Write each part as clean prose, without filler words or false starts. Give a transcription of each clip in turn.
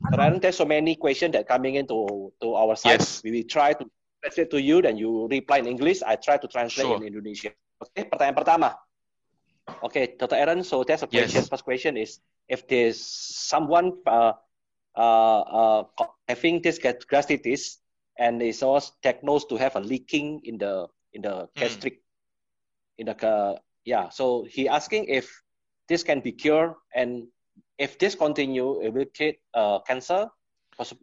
Dr. Aaron, there's so many questions that coming into our site. Yes. We will try to translate to you, then you reply in English. I try to translate Sure. in Indonesia. Okay, pertanyaan pertama. Okay, Dr. Aaron, so there's a question. Yes. First question is, if there's someone having this gastritis and is also diagnosed to have a leaking in the gastric, so he asking if this can be cured, and if this continue, it will create cancer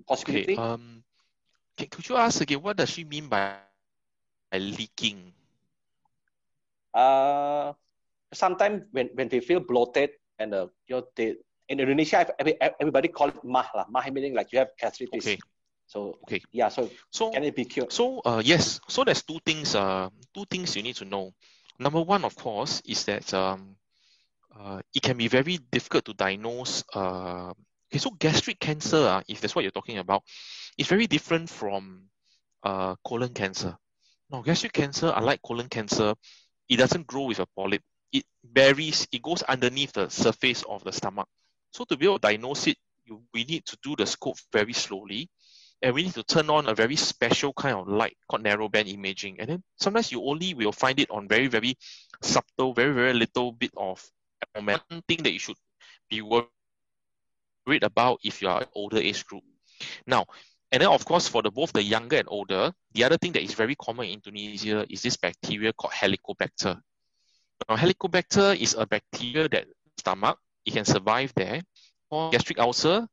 possibility. Okay. Could you ask again, what does she mean by leaking? Sometimes when they feel bloated and in Indonesia everybody call it mah lah. Mah meaning like you have gastritis. Okay. So can it be cured? So yes. So there's two things you need to know. Number one, of course, is that it can be very difficult to diagnose. Okay, so gastric cancer, if that's what you're talking about, is very different from colon cancer. Now, gastric cancer, unlike colon cancer, it doesn't grow with a polyp. It buries, it goes underneath the surface of the stomach. So to be able to diagnose it, we need to do the scope very slowly, and we need to turn on a very special kind of light called narrowband imaging. And then sometimes you only will find it on very, very subtle, very, very little bit of one thing that you should be worried about if you are older age group. Now, and then of course for both the younger and older, the other thing that is very common in Indonesia is this bacteria called Helicobacter. Now, Helicobacter is a bacteria that stomach, it can survive there, cause gastric ulcer,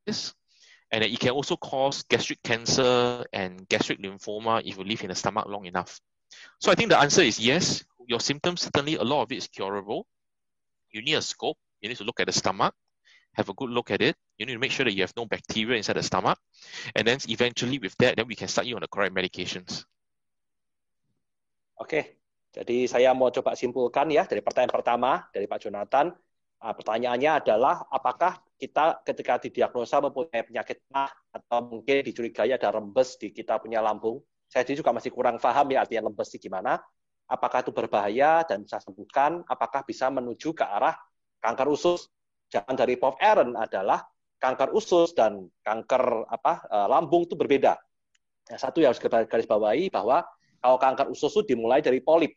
and it can also cause gastric cancer and gastric lymphoma if you live in the stomach long enough. So I think the answer is yes. Your symptoms, certainly a lot of it is curable. You need a scope. You need to look at the stomach, have a good look at it. You need to make sure that you have no bacteria inside the stomach. And then eventually with that, then we can start you on the correct medications. Oke, jadi saya mau coba simpulkan ya dari pertanyaan pertama dari Pak Jonathan. Pertanyaannya adalah apakah kita ketika didiagnosa mempunyai penyakit mah atau mungkin dicurigai ada rembes di kita punya lambung. Saya juga masih kurang paham ya artinya rembes itu gimana. Apakah itu berbahaya dan bisa sembuhkan? Apakah bisa menuju ke arah kanker usus? Jawaban dari Prof. Aaron adalah kanker usus dan kanker lambung itu berbeda. Satu yang harus kita garis bawahi bahwa kalau kanker usus itu dimulai dari polip.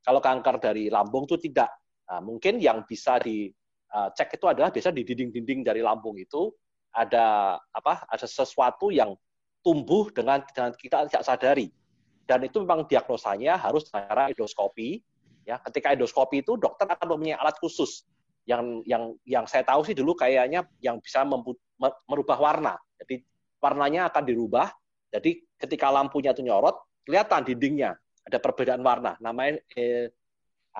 Kalau kanker dari lambung itu tidak. Nah, mungkin yang bisa dicek itu adalah biasa di dinding-dinding dari lambung itu ada sesuatu yang tumbuh dengan kita tidak sadari. Dan itu memang diagnosanya harus secara endoskopi. Ya, ketika endoskopi itu dokter akan mempunyai alat khusus yang saya tahu sih dulu kayaknya yang bisa merubah warna. Jadi warnanya akan dirubah. Jadi ketika lampunya itu nyorot, kelihatan dindingnya ada perbedaan warna. Namanya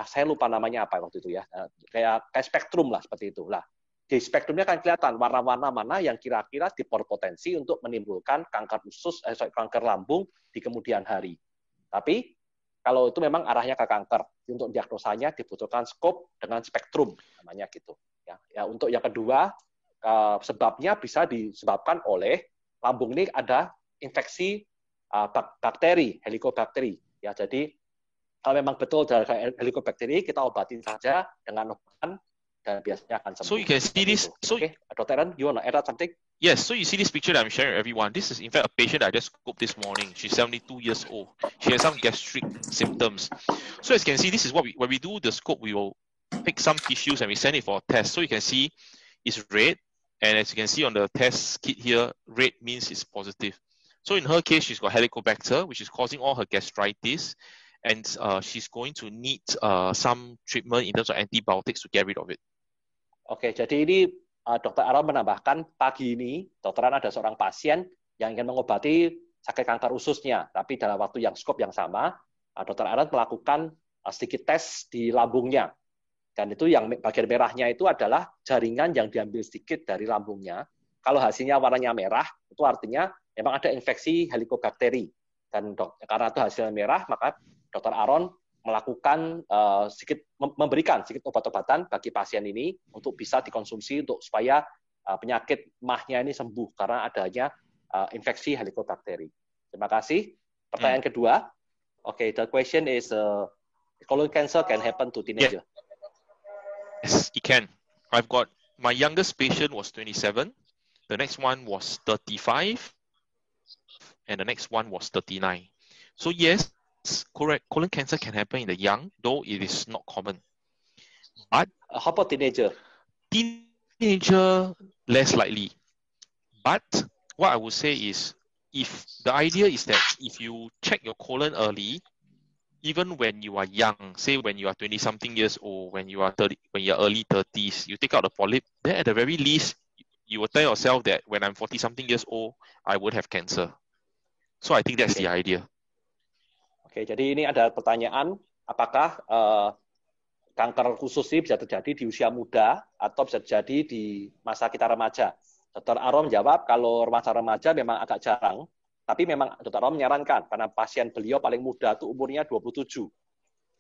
saya lupa namanya apa waktu itu ya. Kayak spektrum lah seperti itu. Lah, di spektrumnya akan kelihatan warna-warna mana yang kira-kira berpotensi untuk menimbulkan kanker usus, kanker lambung di kemudian hari. Tapi kalau itu memang arahnya ke kanker, untuk diagnosanya dibutuhkan skop dengan spektrum namanya gitu. Ya, untuk yang kedua sebabnya bisa disebabkan oleh lambung ini ada infeksi bakteri, helicobacter. Ya, jadi kalau memang betul dari helicobacter, kita obatin saja dengan obat dan biasanya akan sembuh. So you can see this. So, okay, Dr. Aaron, you want to add something? Yes, so you see this picture that I'm sharing with everyone. This is in fact a patient that I just scoped this morning. She's 72 years old. She has some gastric symptoms. So as you can see, this is what when we do the scope, we will pick some tissues and we send it for a test. So you can see it's red, and as you can see on the test kit here, red means it's positive. So in her case, she's got Helicobacter, which is causing all her gastritis, and she's going to need some treatment in terms of antibiotics to get rid of it. Oke, jadi ini Dr. Aaron menambahkan pagi ini, Dr. Aaron ada seorang pasien yang ingin mengobati sakit kanker ususnya, tapi dalam waktu yang skop yang sama, Dr. Aaron melakukan sedikit tes di lambungnya. Dan itu yang bagian merahnya itu adalah jaringan yang diambil sedikit dari lambungnya. Kalau hasilnya warnanya merah, itu artinya memang ada infeksi Helicobacter. Dan karena itu hasilnya merah, maka Dr. Aaron melakukan memberikan sedikit obat-obatan bagi pasien ini untuk bisa dikonsumsi untuk supaya penyakit mahnya ini sembuh karena adanya infeksi Helicobacter. Terima kasih. Pertanyaan kedua. Okay, the question is colon cancer can happen to teenager. Yes, it can. I've got my youngest patient was 27. The next one was 35, and the next one was 39. So yes, correct, colon cancer can happen in the young, though it is not common. But how about teenager? Teenager, less likely. But what I would say is, if the idea is that if you check your colon early, even when you are young, say when you are 20 something years old, when you are 30, when you're early 30s, you take out the polyp, then at the very least, you will tell yourself that when I'm 40 something years old, I would have cancer. So I think that's the idea. Oke, jadi ini ada pertanyaan, apakah kanker usus ini bisa terjadi di usia muda atau bisa terjadi di masa kita remaja? Dr. Arom menjawab, kalau remaja memang agak jarang, tapi memang Dr. Arom menyarankan, karena pasien beliau paling muda itu umurnya 27.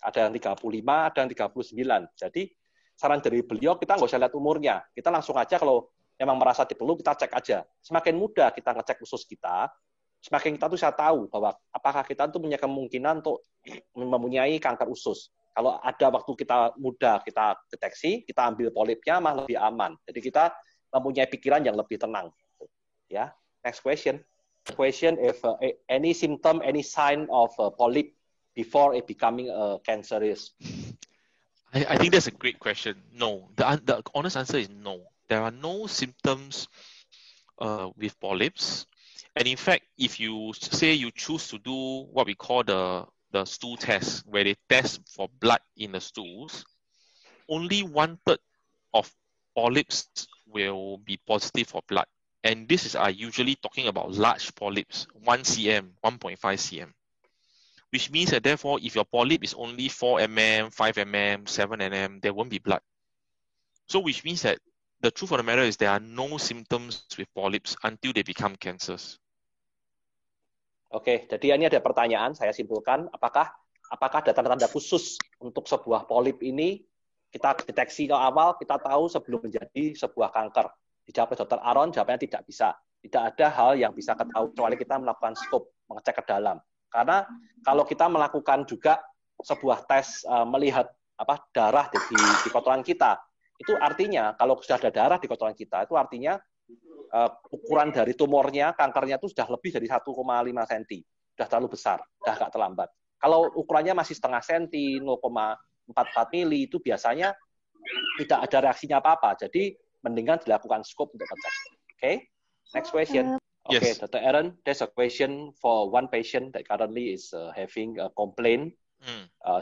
Ada yang 35, ada yang 39. Jadi saran dari beliau, kita nggak usah lihat umurnya. Kita langsung aja kalau memang merasa perlu, kita cek aja. Semakin mudah kita ngecek usus kita, semakin kita tuh bisa tahu bahwa apakah kita tuh punya kemungkinan untuk mempunyai kanker usus. Kalau ada waktu kita muda, kita deteksi, kita ambil polipnya, malah lebih aman. Jadi kita mempunyai pikiran yang lebih tenang. Ya, next question. Question if any symptom, any sign of polyp before it becoming a cancerous. I think that's a great question. No, the honest answer is no. There are no symptoms with polyps. And in fact, if you say you choose to do what we call the stool test, where they test for blood in the stools, only 1/3 of polyps will be positive for blood. And this is usually talking about large polyps, 1 cm, 1.5 cm. Which means that therefore, if your polyp is only 4 mm, 5 mm, 7 mm, there won't be blood. So which means that the truth of the matter is there are no symptoms with polyps until they become cancers. Oke, jadi ini ada pertanyaan, saya simpulkan, apakah ada tanda-tanda khusus untuk sebuah polip ini, kita deteksi ke awal, kita tahu sebelum menjadi sebuah kanker. Dijawab oleh Dr. Aaron, jawabannya tidak bisa. Tidak ada hal yang bisa ketahui, kecuali kita melakukan scope, mengecek ke dalam. Karena kalau kita melakukan juga sebuah tes melihat darah di kotoran kita, itu artinya kalau sudah ada darah di kotoran kita, itu artinya ukuran dari tumornya, kankernya itu sudah lebih dari 1,5 cm. Sudah terlalu besar, sudah agak terlambat. Kalau ukurannya masih setengah senti, 0,44 mili, itu biasanya tidak ada reaksinya apa-apa. Jadi, mendingan dilakukan scope untuk ngecek. Okay? Next question. Okay, yes. Dr. Aaron, there's a question for one patient that currently is having a complaint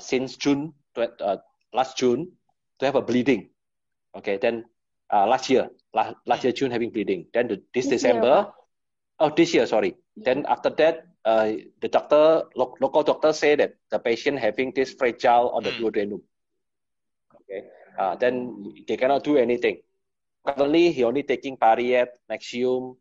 since June, last June, to have a bleeding. Okay, then last year June having bleeding. Then this December, this year, sorry. Then after that, the local doctor say that the patient having this fragile on the duodenum. Okay, then they cannot do anything. Currently, he only taking Pariet, Nexium,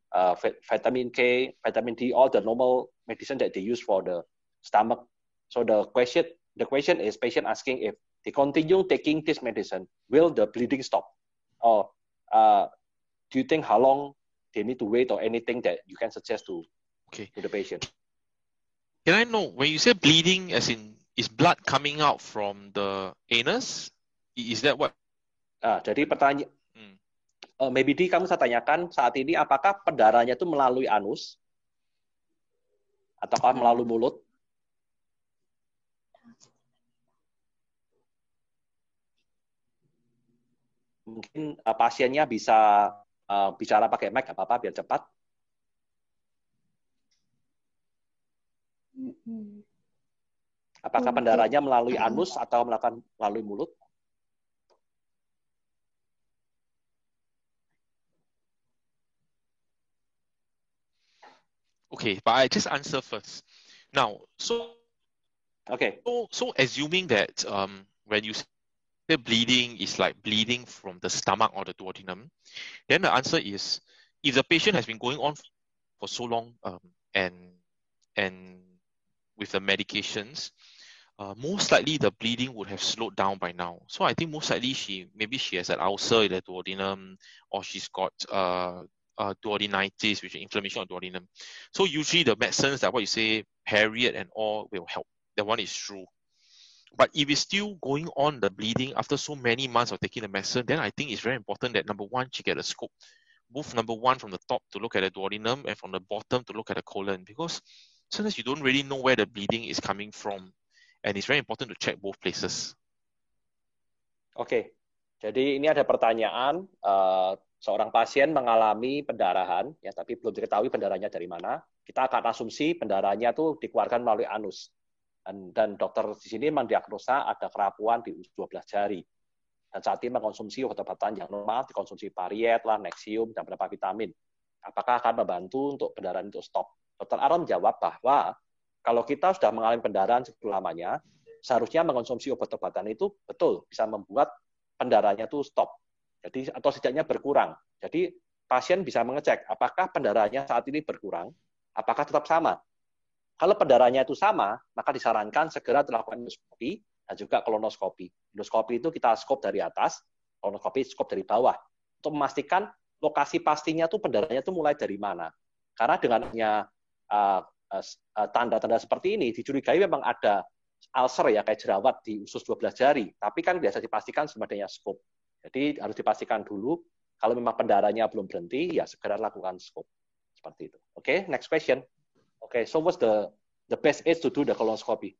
vitamin K, vitamin D, all the normal medicine that they use for the stomach. So the question is patient asking if they continue taking this medicine, will the bleeding stop? Or do you think how long they need to wait or anything that you can suggest to the patient? Can I know, when you say bleeding, as in, is blood coming out from the anus? Is that what? Jadi pertanyaan, maybe kamu saya tanyakan saat ini, apakah pendarahannya itu melalui anus? Ataukah melalui mulut? Mungkin pasiennya bisa bicara pakai mic, nggak apa-apa, biar cepat. Apakah pendarahannya melalui anus atau melalui mulut? Okay, but I just answer first. Now, so assuming that when you say bleeding is like bleeding from the stomach or the duodenum, then the answer is, if the patient has been going on for so long and with the medications, most likely the bleeding would have slowed down by now. So I think most likely maybe she has an ulcer in the duodenum, or she's got duodenitis, which is inflammation of duodenum. So usually the medicines that what you say, Pariet and all, will help. That one is true. But if it's still going on, the bleeding after so many months of taking the medicine, then I think it's very important that number one, she get a scope. move number one from the top to look at the duodenum and from the bottom to look at the colon, because sometimes you don't really know where the bleeding is coming from, and it's very important to check both places. Oke, jadi ini ada pertanyaan, seorang pasien mengalami pendarahan, ya, tapi belum diketahui pendarahannya dari mana. Kita akan asumsi pendarahannya itu dikeluarkan melalui anus. Dan dokter di sini mendiagnosa ada kerapuan di usus 12 jari. Dan saat ini mengkonsumsi obat-obatan yang normal, dikonsumsi Pariet, lah, Nexium, dan beberapa vitamin. Apakah akan membantu untuk pendarahan itu stop? Dr. Aaron menjawab bahwa kalau kita sudah mengalami pendarahan segitu lamanya, seharusnya mengkonsumsi obat-obatan itu betul bisa membuat pendarahannya itu stop. Jadi atau setidaknya berkurang. Jadi pasien bisa mengecek apakah pendarahannya saat ini berkurang, apakah tetap sama. Kalau pendarahannya itu sama, maka disarankan segera dilakukan endoskopi dan juga kolonoskopi. Endoskopi itu kita skop dari atas, kolonoskopi skop dari bawah untuk memastikan lokasi pastinya tuh pendarahannya itu mulai dari mana. Karena dengan tanda-tanda seperti ini dicurigai memang ada ulcer ya kayak jerawat di usus 12 jari, tapi kan biasa dipastikan sebelum adanya skop. Jadi harus dipastikan dulu kalau memang pendarahannya belum berhenti ya segera lakukan skop. Seperti itu. Oke, next question. Okay, so what's the best age to do the colonoscopy?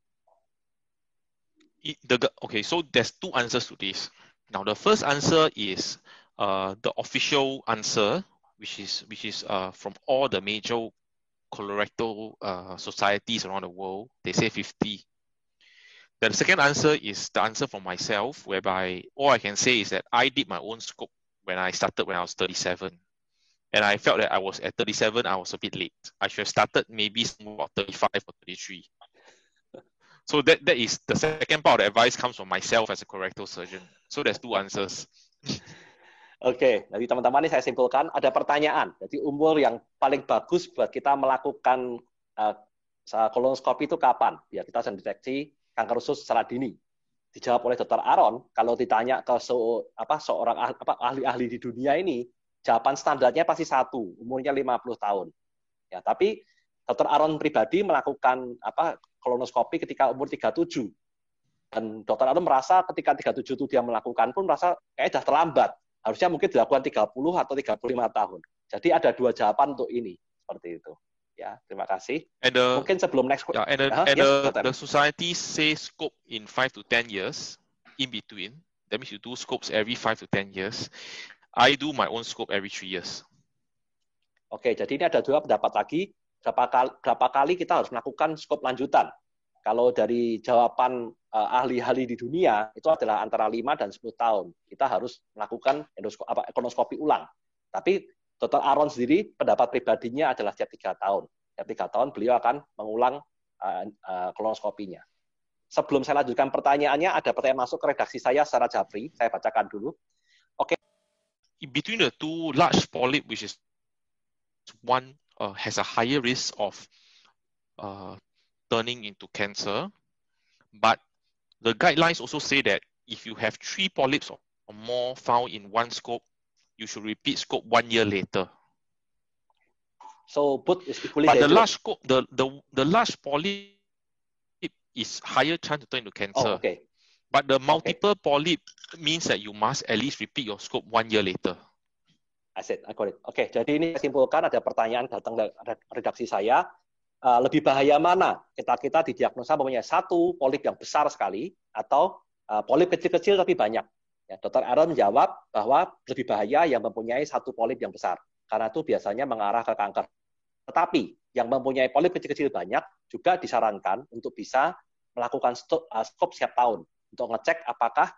Okay, so there's two answers to this. Now, the first answer is the official answer, which is from all the major colorectal societies around the world. They say 50. Then the second answer is the answer from myself, whereby all I can say is that I did my own scope when I started when I was 37. And I felt that I was at 37, I was a bit late. I should have started maybe about 35 or 33. So that is the second part of the advice comes from myself as a colorectal surgeon. So there's two answers. Oke, jadi teman-teman ini saya simpulkan ada pertanyaan. Jadi umur yang paling bagus buat kita melakukan kolonoskopi itu kapan? Biar kita bisa deteksi kanker usus secara dini. Dijawab oleh Dr. Aaron, kalau ditanya ke seorang ahli-ahli di dunia ini, jawaban standarnya pasti satu, umurnya 50 tahun. Ya, tapi Dr. Aaron pribadi melakukan kolonoskopi ketika umur 37. Dan Dr. Aaron merasa ketika 37 itu dia melakukan pun merasa kayaknya sudah terlambat. Harusnya mungkin dilakukan 30 atau 35 tahun. Jadi ada dua jawaban untuk ini. Seperti itu. Ya, terima kasih. Mungkin sebelum next question. The society says scope in 5 to 10 years in between. That means you do scopes every 5 to 10 years. I do my own scope every 3 years. Oke, jadi ini ada dua pendapat lagi. Berapa kali kita harus melakukan skop lanjutan? Kalau dari jawaban ahli-ahli di dunia, itu adalah antara 5 dan 10 tahun. Kita harus melakukan kolonoskopi ulang. Tapi Dr. Aaron sendiri, pendapat pribadinya adalah setiap 3 tahun. Setiap 3 tahun beliau akan mengulang kolonoskopinya. Sebelum saya lanjutkan pertanyaannya, ada pertanyaan masuk ke redaksi saya secara japri. Saya bacakan dulu. Oke. Between the two, large polyp, which is one has a higher risk of turning into cancer, but the guidelines also say that if you have 3 polyps or more found in one scope, you should repeat scope 1 year later. So both is equally but dangerous. The large scope, the large polyp is higher chance to turn into cancer. Oh, okay. But the multiple polyp means that you must at least repeat your scope 1 year later. I got it. Oke, jadi ini saya simpulkan ada pertanyaan datang dari redaksi saya. Lebih bahaya mana? Kita didiagnosa mempunyai satu polip yang besar sekali atau polip kecil-kecil tapi banyak. Ya, Dr. Aaron menjawab bahwa lebih bahaya yang mempunyai satu polip yang besar. Karena itu biasanya mengarah ke kanker. Tetapi yang mempunyai polip kecil-kecil banyak juga disarankan untuk bisa melakukan skop setiap tahun untuk ngecek apakah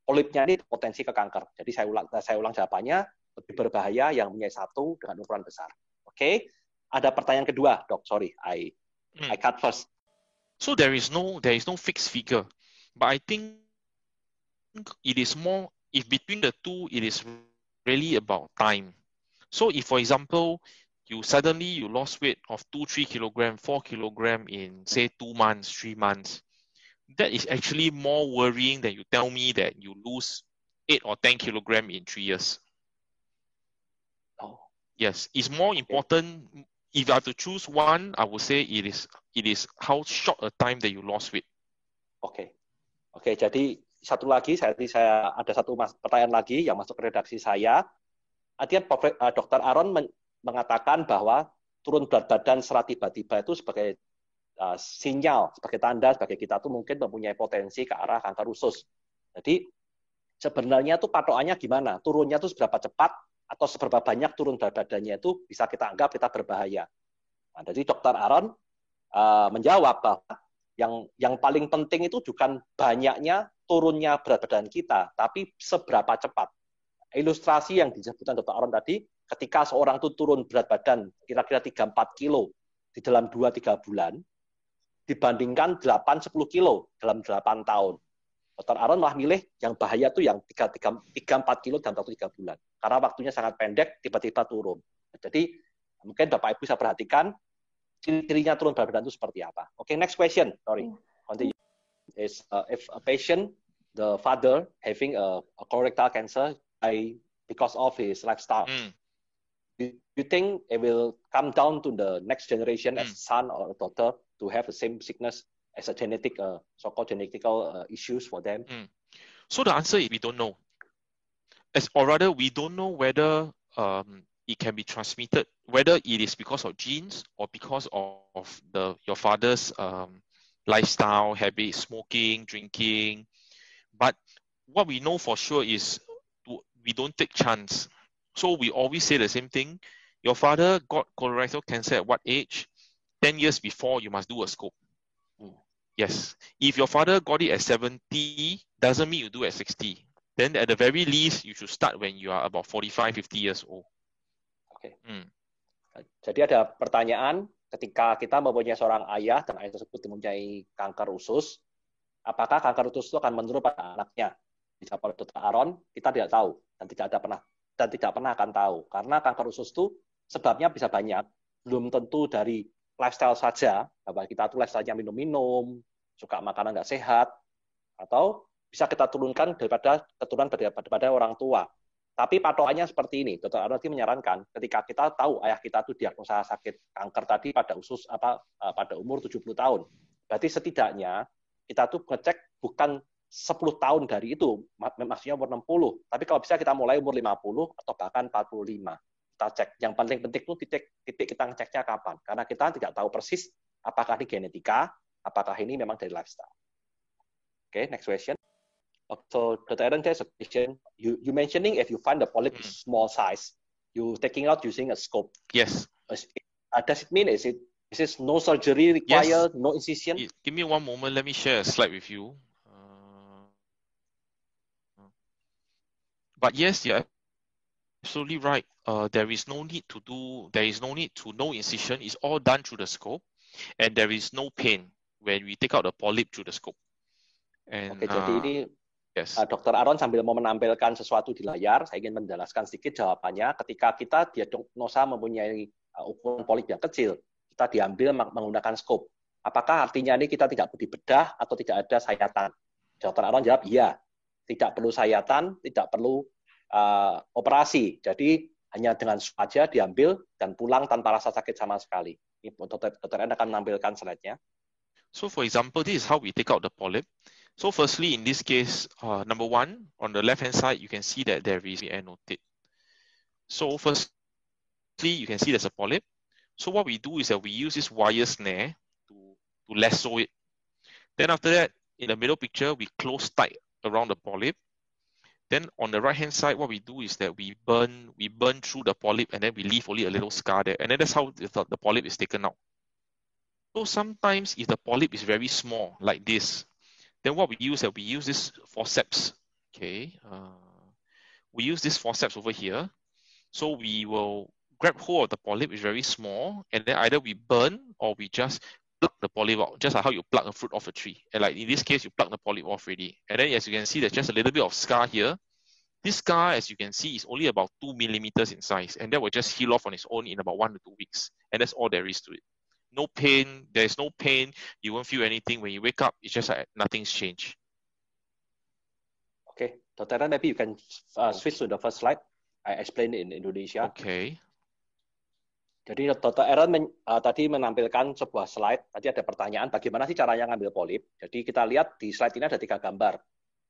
polipnya ini potensi ke kanker. Jadi saya ulang jawabannya, lebih berbahaya yang mempunyai satu dengan ukuran besar. Oke, ada pertanyaan kedua, Dok. Sorry, I cut first. So there is no fixed figure, but I think it is more, if between the two, it is really about time. So if, for example, you lost weight of 2-3 kilogram, 4 kilogram in say 2 months, 3 months, that is actually more worrying than you tell me that you lose 8 or 10 kilogram in 3 years. Oh. Yes, it's more important. If I have to choose one, I would say it is how short a time that you lost weight. Oke, jadi satu lagi, saya ada satu pertanyaan lagi yang masuk ke redaksi saya. artinya Dr. Aaron mengatakan bahwa turun berat badan secara tiba-tiba itu sebagai sinyal, sebagai tanda, sebagai kita tuh mungkin mempunyai potensi ke arah kanker usus. Jadi sebenarnya tuh patokannya gimana? Turunnya tuh seberapa cepat atau seberapa banyak turun berat badannya itu bisa kita anggap kita berbahaya. Nah, jadi Dr. Aaron menjawab bahwa yang paling penting itu bukan banyaknya turunnya berat badan kita, tapi seberapa cepat. Ilustrasi yang disebutkan Dr. Aaron tadi, ketika seorang itu turun berat badan kira-kira 3-4 kilo di dalam 2-3 bulan, dibandingkan 8-10 kilo dalam 8 tahun. Dr. Aaron malah milih yang bahaya tuh yang 3-4 kilo dalam waktu 3 bulan. Karena waktunya sangat pendek, tiba-tiba turun. Jadi, mungkin Bapak Ibu bisa perhatikan, ciri-cirinya turun berat badan itu seperti apa. Oke, next question. Sorry. Continue. Is if a patient, the father having a colorectal cancer because of his lifestyle, you think it will come down to the next generation as son or daughter to have the same sickness as a genetic, so-called genetical issues for them? So the answer is we don't know. Or rather, we don't know whether it can be transmitted, whether it is because of genes or because of your father's lifestyle, habit, smoking, drinking. But what we know for sure is we don't take chance. So we always say the same thing. Your father got colorectal cancer at what age? 10 years before, you must do a scope. Yes. If your father got it at 70, doesn't mean you do at 60. Then at the very least, you should start when you are about 45, 50 years old. Oke. Jadi ada pertanyaan, ketika kita mempunyai seorang ayah dan ayah tersebut mempunyai kanker usus, apakah kanker usus itu akan menurun pada anaknya? Dijawab oleh Dr. Aaron, kita tidak tahu dan tidak pernah akan tahu, karena kanker usus itu sebabnya bisa banyak, belum tentu dari lifestyle saja, bahwa kita tuh lifestyle-nya minum-minum, suka makanan nggak sehat, atau bisa kita turunkan daripada keturunan pada orang tua. Tapi patokannya seperti ini, Dr. Aaron menyarankan ketika kita tahu ayah kita tuh diagnosa sakit kanker tadi pada pada umur 70 tahun, berarti setidaknya kita tuh ngecek bukan 10 tahun dari itu, maksudnya umur 60, tapi kalau bisa kita mulai umur 50 atau bahkan 45. Kita cek. Yang paling penting itu titik kita ngeceknya kapan, karena kita tidak tahu persis apakah ini genetika, apakah ini memang dari lifestyle. Okay, next question. So, Dr. Aaron, there's a question. You mentioning if you find the polyp is small size, you taking out using a scope. Yes. Does it mean is it no surgery required, no incision? Give me one moment. Let me share a slide with you. But yes, you're absolutely right. There is no need to no incision. It's all done through the scope, and there is no pain when we take out the polyp through the scope. And, jadi ini yes. Dr. Aaron sambil mau menampilkan sesuatu di layar, saya ingin menjelaskan sedikit jawabannya. Ketika kita diagnosa mempunyai ukuran polip yang kecil, kita diambil menggunakan scope. Apakah artinya ini kita tidak perlu dibedah atau tidak ada sayatan? Dr. Aaron jawab, iya. Tidak perlu sayatan, tidak perlu operasi. Jadi hanya dengan saja diambil dan pulang tanpa rasa sakit sama sekali. Ini Dr. Aaron akan menampilkan slide-nya. So for example, this is how we take out the polyp. So firstly, in this case, number one, on the left-hand side, you can see that there is annotate. So firstly, you can see there's a polyp. So what we do is that we use this wire snare to lasso it. Then after that, in the middle picture, we close tight around the polyp. Then on the right-hand side, what we do is that we burn through the polyp and then we leave only a little scar there. And then that's how the polyp is taken out. So sometimes if the polyp is very small, like this, then what we use is we use this forceps. Okay, we use this forceps over here. So we will grab hold of the polyp, it's very small, and then either we burn or we just pluck the polyp out, just like how you pluck a fruit off a tree. And like in this case, you pluck the polyp off already. And then as you can see, there's just a little bit of scar here. This scar, as you can see, is only about 2 millimeters in size, and that will just heal off on its own in about 1 to 2 weeks. And that's all there is to it. No pain, there's no pain, you won't feel anything. When you wake up, it's just like nothing's changed. Okay, Dr. Aaron, maybe you can switch to the first slide. I explained in Indonesia. Okay. Jadi Dr. Aaron tadi menampilkan sebuah slide. Tadi ada pertanyaan, bagaimana sih caranya ngambil polip? Jadi kita lihat di slide ini ada 3 gambar,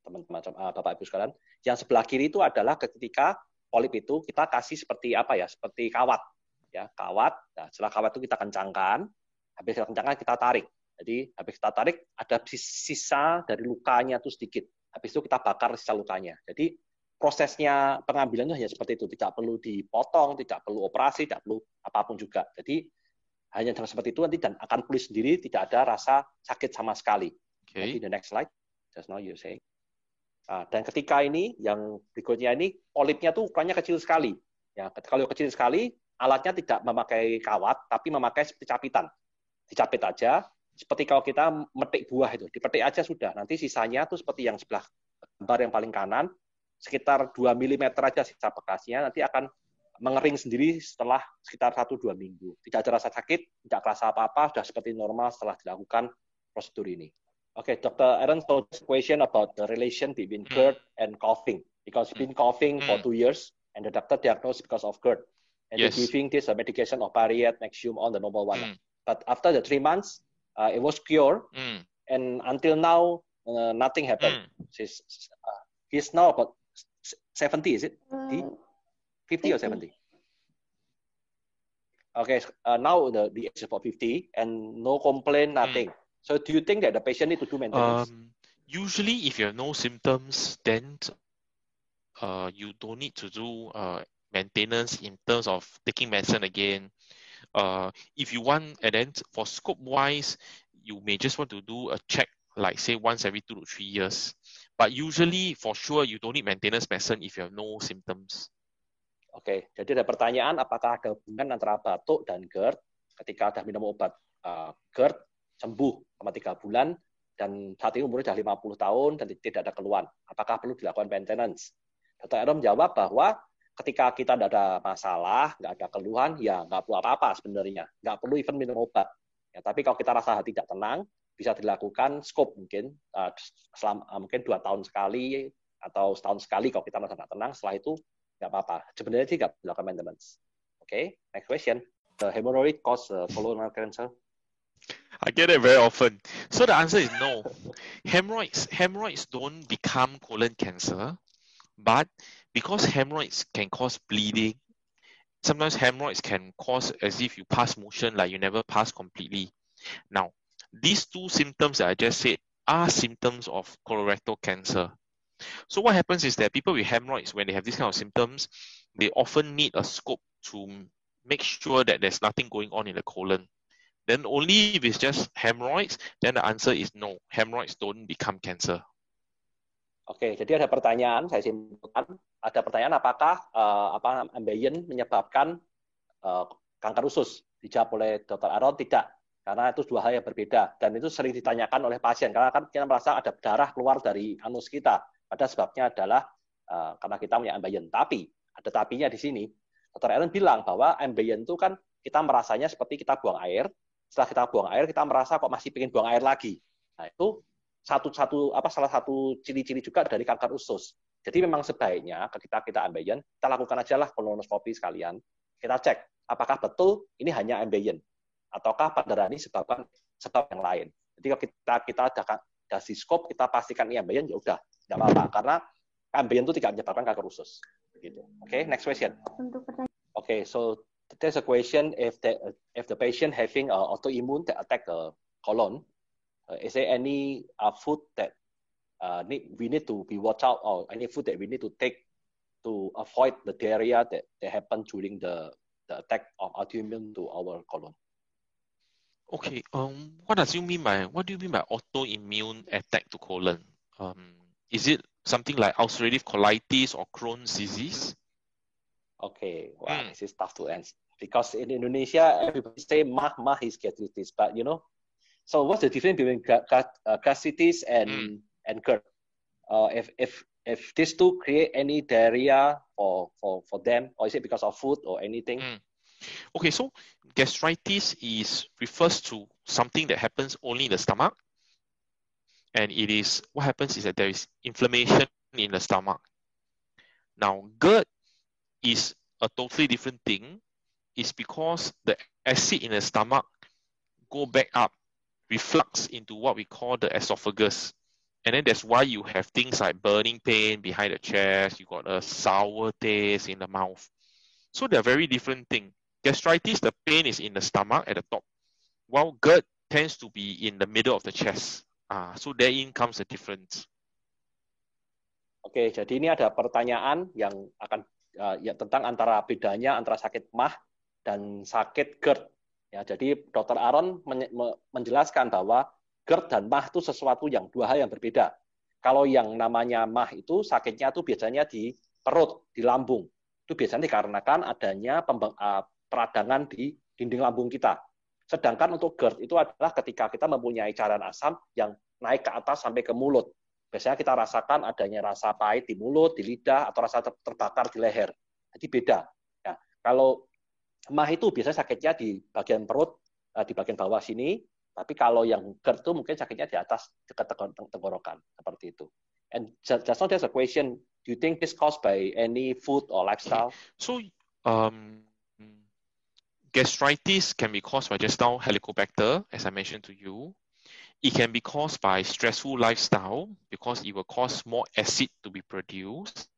teman-teman, Bapak Ibu sekalian. Yang sebelah kiri itu adalah ketika polip itu kita kasih seperti apa ya, seperti kawat. Ya, kawat. Nah, setelah kawat itu kita kencangkan, habis kita kencangkan kita tarik. Jadi habis kita tarik ada sisa dari lukanya itu sedikit. Habis itu kita bakar sisa lukanya. Jadi prosesnya pengambilan itu hanya seperti itu, tidak perlu dipotong, tidak perlu operasi, tidak perlu apapun juga. Jadi hanya dengan seperti itu nanti dan akan pulih sendiri, tidak ada rasa sakit sama sekali. Okay. Jadi the next slide, just now you say. Dan ketika ini yang berikutnya ini polipnya tuh ukurannya kecil sekali. Ya, kalau kecil sekali alatnya tidak memakai kawat, tapi memakai seperti capitan. Dicapit aja, seperti kalau kita metik buah itu, dipetik aja sudah. Nanti sisanya tuh seperti yang sebelah gambar yang paling kanan, sekitar 2 mm aja sisa bekasnya, nanti akan mengering sendiri setelah sekitar 1-2 minggu. Tidak ada rasa sakit, tidak terasa apa-apa, sudah seperti normal setelah dilakukan prosedur ini. Okay, Dr. Aaron told this question about the relation between GERD and coughing, because he's been coughing for 2 years, and the doctor diagnosed because of GERD. And they're giving this medication of Pariet, Nexium, on the normal one. But after the 3 months, it was cured, and until now, nothing happened. He's now about 70, is it? 50 or 70? Okay, now the age is about 50, and no complaint, nothing. So do you think that the patient need to do maintenance? Usually, if you have no symptoms, then you don't need to do maintenance in terms of taking medicine again. If you want, and then for scope wise, you may just want to do a check, like say once every 2 to 3 years. But usually, for sure, you don't need maintenance medicine if you have no symptoms. Oke, jadi ada pertanyaan, apakah ada hubungan antara batuk dan GERD ketika sudah minum obat GERD, sembuh selama 3 bulan, dan saat ini umurnya sudah 50 tahun dan tidak ada keluhan. Apakah perlu dilakukan maintenance? Dr. Aaron menjawab bahwa ketika kita tidak ada masalah, nggak ada keluhan, ya nggak perlu apa-apa sebenarnya. Nggak perlu even minum obat. Ya, tapi kalau kita rasa tidak tenang, bisa dilakukan scope mungkin, mungkin 2 tahun sekali, atau setahun sekali kalau kita merasa tidak tenang, setelah itu nggak apa-apa. Sebenarnya sih nggak dilakukan maintenance. Okay, next question. The hemorrhoid cause colon cancer? I get it very often. So the answer is no. Hemorrhoids don't become colon cancer, but because hemorrhoids can cause bleeding, sometimes hemorrhoids can cause as if you pass motion, like you never pass completely. Now, these 2 symptoms that I just said are symptoms of colorectal cancer. So what happens is that people with hemorrhoids, when they have these kind of symptoms, they often need a scope to make sure that there's nothing going on in the colon. Then only if it's just hemorrhoids, then the answer is no. Hemorrhoids don't become cancer. Oke, jadi ada pertanyaan, saya simpulkan. Ada pertanyaan apakah ambeien menyebabkan kanker usus? Dijawab oleh Dr. Aaron, tidak. Karena itu 2 hal yang berbeda. Dan itu sering ditanyakan oleh pasien. Karena kan kita merasa ada darah keluar dari anus kita. Padahal sebabnya adalah karena kita punya ambeien. Tapi, ada tapinya di sini. Dr. Aaron bilang bahwa ambeien itu kan kita merasanya seperti kita buang air. Setelah kita buang air, kita merasa kok masih pengen buang air lagi. Nah, itu salah satu ciri-ciri juga dari kanker usus. Jadi memang sebaiknya ketika kita ambeien, kita lakukan aja lah kolonoskopi sekalian. Kita cek apakah betul ini hanya ambeien ataukah pada ini sebab yang lain. Jadi kalau kita kasih scope, kita pastikan ini ambeien, ya udah nggak apa-apa karena ambeien itu tidak menyebabkan kanker usus. Gitu. Oke, next question. Okay, so there's a question if the patient having autoimmune that attack the colon, is there any food that we need to be watch out, or any food that we need to take to avoid the diarrhea that happen during the attack of autoimmune to our colon? Okay, what do you mean by autoimmune attack to colon? Is it something like ulcerative colitis or Crohn's disease? Okay, wow, this is tough to answer because in Indonesia everybody say mah is gastritis, but you know, so what's the difference between gastritis and GERD? If these 2 create any diarrhea for them, or is it because of food or anything? Okay, so gastritis refers to something that happens only in the stomach, and what happens is that there is inflammation in the stomach. Now, GERD is a totally different thing. It's because the acid in the stomach go back up, reflux into what we call the esophagus. And then that's why you have things like burning pain behind the chest, you got a sour taste in the mouth. So they're very different things. Gastritis, the pain is in the stomach at the top, while GERD tends to be in the middle of the chest. So therein comes the difference. Oke, jadi ini ada pertanyaan yang akan ya tentang bedanya antara sakit MAH dan sakit GERD. Ya, jadi Dr. Aaron menjelaskan bahwa GERD dan MAH itu sesuatu dua hal yang berbeda. Kalau yang namanya MAH itu sakitnya itu biasanya di perut, di lambung. Itu biasanya dikarenakan adanya peradangan di dinding lambung kita. Sedangkan untuk GERD itu adalah ketika kita mempunyai cairan asam yang naik ke atas sampai ke mulut. Biasanya kita rasakan adanya rasa pahit di mulut, di lidah, atau rasa terbakar di leher. Jadi beda. Ya, kalau MAH itu biasanya sakitnya di bagian perut, di bagian bawah sini. Tapi kalau yang GERD itu mungkin sakitnya di atas dekat tenggorokan, seperti itu. And just now there's a question, do you think this caused by any food or lifestyle? So, gastritis can be caused by just now Helicobacter, as I mentioned to you. It can be caused by stressful lifestyle because it will cause more acid to be produced.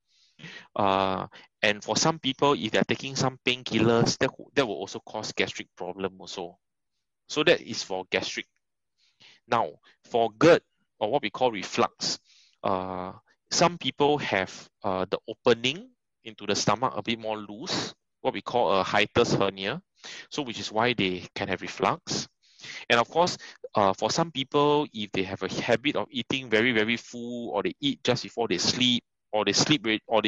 And for some people, if they're taking some painkillers, that will also cause gastric problem also. So that is for gastric. Now, for GERD, or what we call reflux, some people have the opening into the stomach a bit more loose, what we call a hiatus hernia, so which is why they can have reflux. And of course, for some people, if they have a habit of eating very, very full, or they eat just before they sleep, or they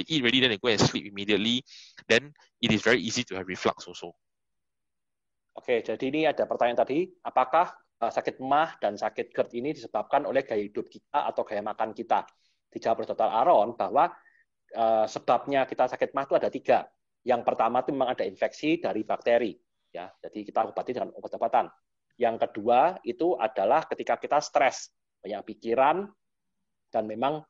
eat ready, then they go and sleep immediately, then it is very easy to have reflux also. Oke, jadi ini ada pertanyaan tadi, apakah sakit MAH dan sakit GERD ini disebabkan oleh gaya hidup kita atau gaya makan kita? Dijawab oleh Dr. Aaron bahwa sebabnya kita sakit MAH itu ada 3. Yang pertama itu memang ada infeksi dari bakteri, ya. Jadi kita obati dengan obat-obatan. Yang kedua itu adalah ketika kita stres, banyak pikiran, dan memang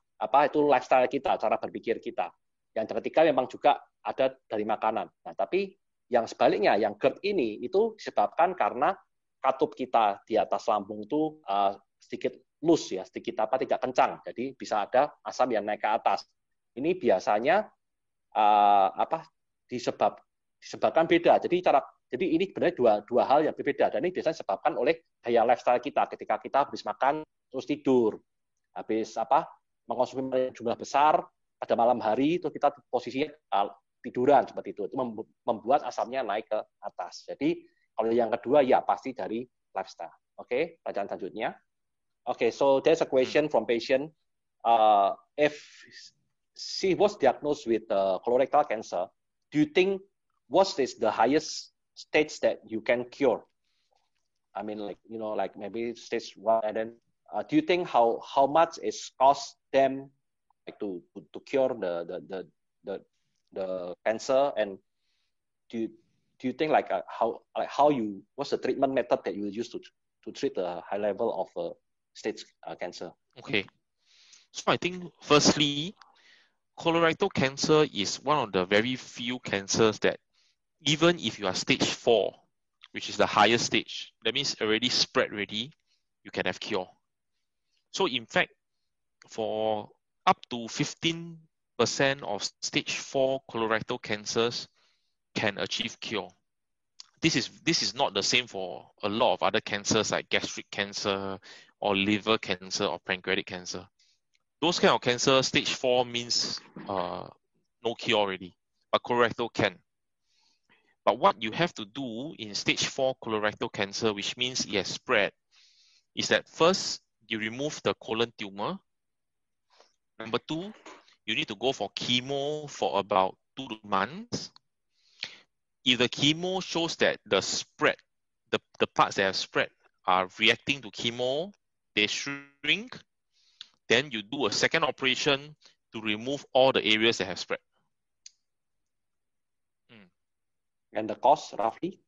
itu lifestyle kita, cara berpikir kita. Yang ketiga memang juga ada dari makanan. Nah, tapi yang sebaliknya, yang GERD ini itu disebabkan karena katup kita di atas lambung itu sedikit loose, ya, sedikit tidak kencang. Jadi bisa ada asam yang naik ke atas. Ini biasanya disebabkan beda. Jadi ini sebenarnya dua hal yang berbeda, dan ini biasanya disebabkan oleh gaya lifestyle kita ketika kita habis makan terus tidur, habis mengkonsumsi jumlah besar pada malam hari itu kita posisinya tiduran seperti itu membuat asamnya naik ke atas. Jadi kalau yang kedua ya pasti dari lifestyle. Oke, pertanyaan selanjutnya. Oke, so there's a question from patient. If she was diagnosed with colorectal cancer, do you think what is the highest stage that you can cure? I mean, like maybe stage 1, and then do you think how much it cost them to cure the cancer, and do you think what's the treatment method that you use to treat the high level of stage cancer? Okay, so I think firstly, colorectal cancer is one of the very few cancers that even if you are stage 4, which is the highest stage, that means already spread already, you can have cure. So in fact, for up to 15% of stage 4 colorectal cancers can achieve cure. This is not the same for a lot of other cancers like gastric cancer or liver cancer or pancreatic cancer. Those kind of cancer, stage 4 means no cure already, but colorectal can. But what you have to do in stage 4 colorectal cancer, which means it has spread, is that first, you remove the colon tumor. Number 2, you need to go for chemo for about 2 months. If the chemo shows that the spread, the parts that have spread are reacting to chemo, they shrink, then you do a second operation to remove all the areas that have spread. And the cost, roughly?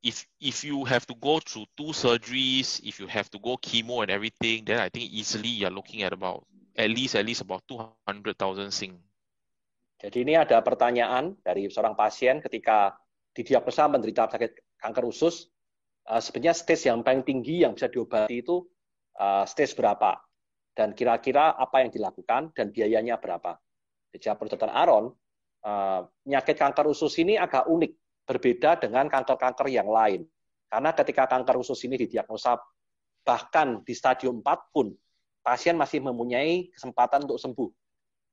If you have to go through 2 surgeries, if you have to go chemo and everything, then I think easily you're looking at at least about 200,000 Sing. Jadi ini ada pertanyaan dari seorang pasien ketika didiagnosa menderita sakit kanker usus. Sebenarnya stage yang paling tinggi yang bisa diobati itu stage berapa, dan kira-kira apa yang dilakukan, dan biayanya berapa. Dijawab oleh Dr. Aaron, penyakit kanker usus ini agak unik, berbeda dengan kanker-kanker yang lain. Karena ketika kanker usus ini didiagnosa, bahkan di stadium 4 pun, pasien masih mempunyai kesempatan untuk sembuh.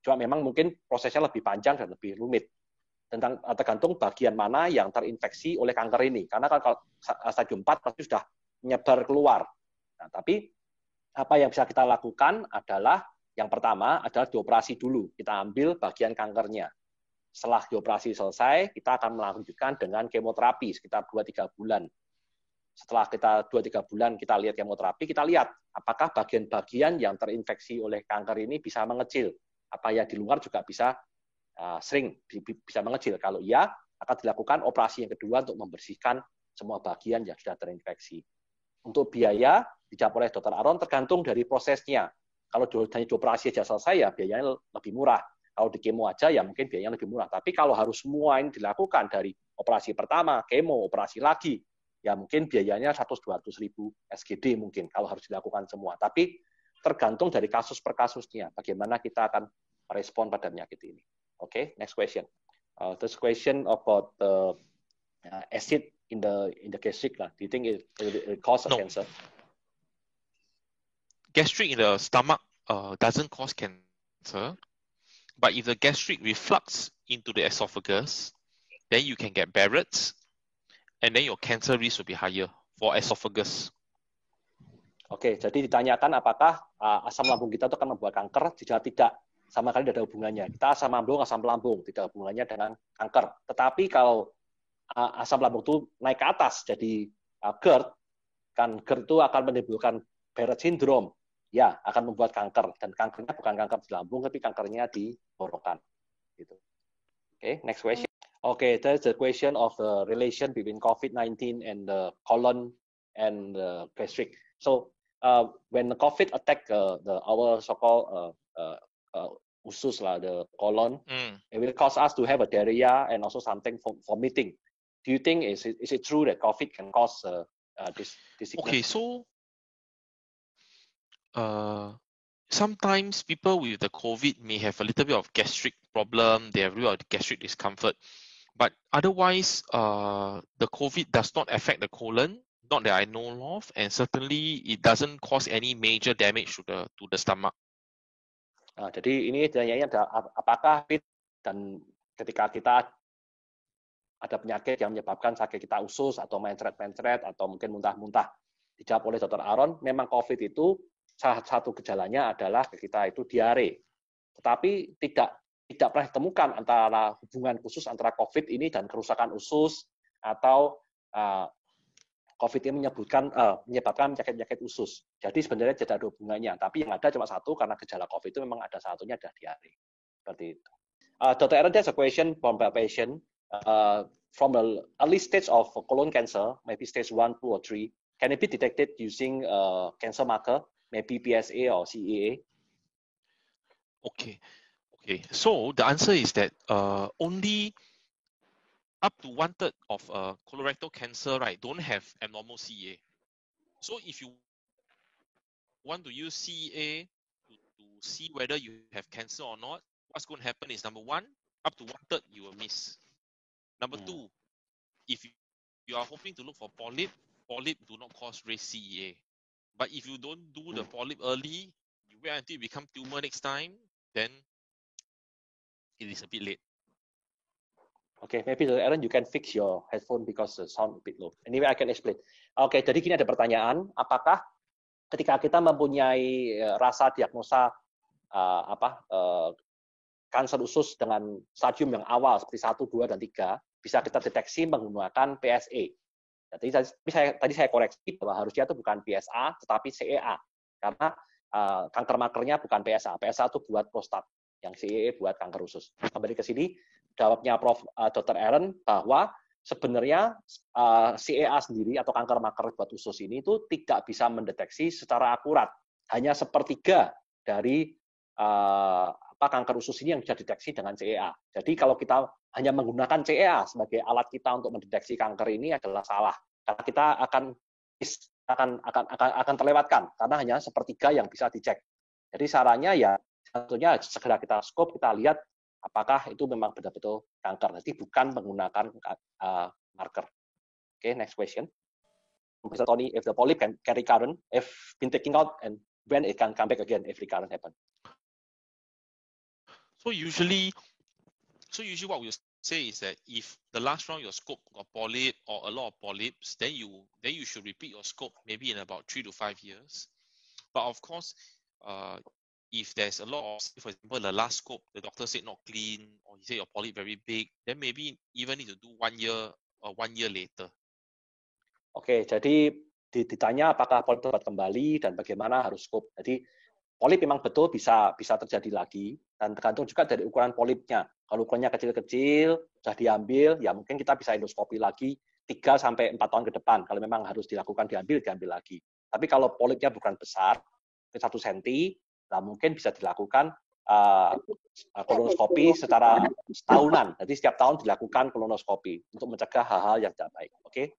Cuma memang mungkin prosesnya lebih panjang dan lebih rumit. Tergantung bagian mana yang terinfeksi oleh kanker ini. Karena kan kalau stadium 4 pasti sudah menyebar keluar. Nah, tapi apa yang bisa kita lakukan adalah, yang pertama adalah dioperasi dulu. Kita ambil bagian kankernya. Setelah dioperasi selesai, kita akan melanjutkan dengan kemoterapi sekitar 2-3 bulan. Setelah kita 2-3 bulan kita lihat kemoterapi, kita lihat apakah bagian-bagian yang terinfeksi oleh kanker ini bisa mengecil. Apa yang di luar juga bisa bisa mengecil. Kalau iya, akan dilakukan operasi yang kedua untuk membersihkan semua bagian yang sudah terinfeksi. Untuk biaya, dijawab oleh Dr. Aaron, tergantung dari prosesnya. Kalau hanya operasi saja selesai, ya biayanya lebih murah. Kalau di kemo aja, ya mungkin biayanya lebih murah. Tapi kalau harus semua ini dilakukan dari operasi pertama, kemo, operasi lagi, ya mungkin biayanya 100-200 ribu SGD mungkin kalau harus dilakukan semua. Tapi tergantung dari kasus per kasusnya, bagaimana kita akan merespon pada penyakit ini. Okay, next question. This question about the acid in the gastric. Do you think it cause cancer? Gastric in the stomach doesn't cause cancer, but if the gastric reflux into the esophagus, then you can get Barrett's, and then your cancer risk will be higher for esophagus. Oke, jadi ditanyakan apakah asam lambung kita itu akan membuat kanker? Jika tidak, sama sekali tidak ada hubungannya. Kita asam lambung, tidak ada hubungannya dengan kanker. Tetapi kalau asam lambung itu naik ke atas, jadi GERD, kan GERD itu akan menimbulkan Barrett syndrome, ya akan membuat kanker. Dan kankernya bukan kanker di lambung, tapi kankernya di borokan. Gitu. Okay, next question. Okay, that's the question of the relation between COVID-19 and the colon and the gastric. So when the COVID attack our so-called usus, the colon, it will cause us to have a diarrhea and also something vomiting. Do you think is it true that COVID can cause this sickness? Okay, so sometimes people with the COVID may have a little bit of gastric problem, they have a little bit of gastric discomfort, but otherwise the COVID does not affect the colon, not that I know of, and certainly it doesn't cause any major damage to the stomach. Nah, jadi ini pertanyaannya apakah dan ketika kita ada penyakit yang menyebabkan sakit kita usus atau mencret-mencret atau mungkin muntah-muntah, dijawab oleh Dr. Aaron, memang COVID itu salah satu gejalanya adalah kita itu diare. Tetapi tidak pernah ditemukan antara hubungan khusus antara COVID ini dan kerusakan usus atau COVID ini menyebabkan penyakit-penyakit usus. Jadi sebenarnya tidak ada hubungannya. Tapi yang ada cuma satu, karena gejala COVID itu memang ada satunya, adalah diare. Seperti itu. Dr. Aaron, there's a question from a patient. From the early stage of colon cancer, maybe stage 1, 2, or 3, can it be detected using cancer marker, maybe PSA or CEA? Okay. So the answer is that only up to 1/3 of colorectal cancer, right, don't have abnormal CEA. So if you want to use CEA to see whether you have cancer or not, what's going to happen is, number one, up to 1/3 you will miss. Number two, if you are hoping to look for polyp do not cause raised CEA. But if you don't do the polyp early, you wait until it become tumor next time, then it is a bit late. Okay, maybe Aaron, you can fix your headphone because the sound a bit low. Anyway, I can explain. Okay, jadi gini ada pertanyaan, apakah ketika kita mempunyai rasa diagnosa kanker usus dengan stadium yang awal seperti 1, 2, dan 3, bisa kita deteksi menggunakan PSA. Jadi tadi saya koreksi bahwa harusnya itu bukan PSA, tetapi CEA. Karena kanker markernya bukan PSA. PSA itu buat prostat, yang CEA buat kanker usus. Kembali ke sini, jawabnya Prof. Dr. Aaron bahwa sebenarnya CEA sendiri atau kanker marker buat usus ini itu tidak bisa mendeteksi secara akurat. Hanya sepertiga dari kanker usus ini yang bisa dideteksi dengan CEA. Jadi kalau kita hanya menggunakan CEA sebagai alat kita untuk mendeteksi kanker ini adalah salah. Karena kita akan miss akan terlewatkan karena hanya sepertiga yang bisa dicek. Jadi sarannya ya tentunya segera kita scope, kita lihat apakah itu memang benar-betul kanker. Jadi bukan menggunakan marker. Okay, next question. Mr. Tony, if the polyp can recurrent, if been taken out, and when it can come back again if recurrent happen? So usually what we say is that if the last round your scope got polyp or a lot of polyps, then you should repeat your scope maybe in about 3 to 5 years. But of course, if there's a lot of, for example, the last scope, the doctor said not clean, or he said your polyp very big, then maybe even need to do 1 year or 1 year later. Oke, jadi ditanya apakah polip dapat kembali dan bagaimana harus scope. Jadi polip memang betul bisa terjadi lagi dan tergantung juga dari ukuran polipnya. Kalau ukurannya kecil-kecil, sudah diambil, ya mungkin kita bisa endoskopi lagi 3-4 tahun ke depan. Kalau memang harus dilakukan, diambil lagi. Tapi kalau polipnya bukan besar, 1 cm, nah mungkin bisa dilakukan kolonoskopi secara setahunan. Jadi setiap tahun dilakukan kolonoskopi untuk mencegah hal-hal yang tidak baik. Oke?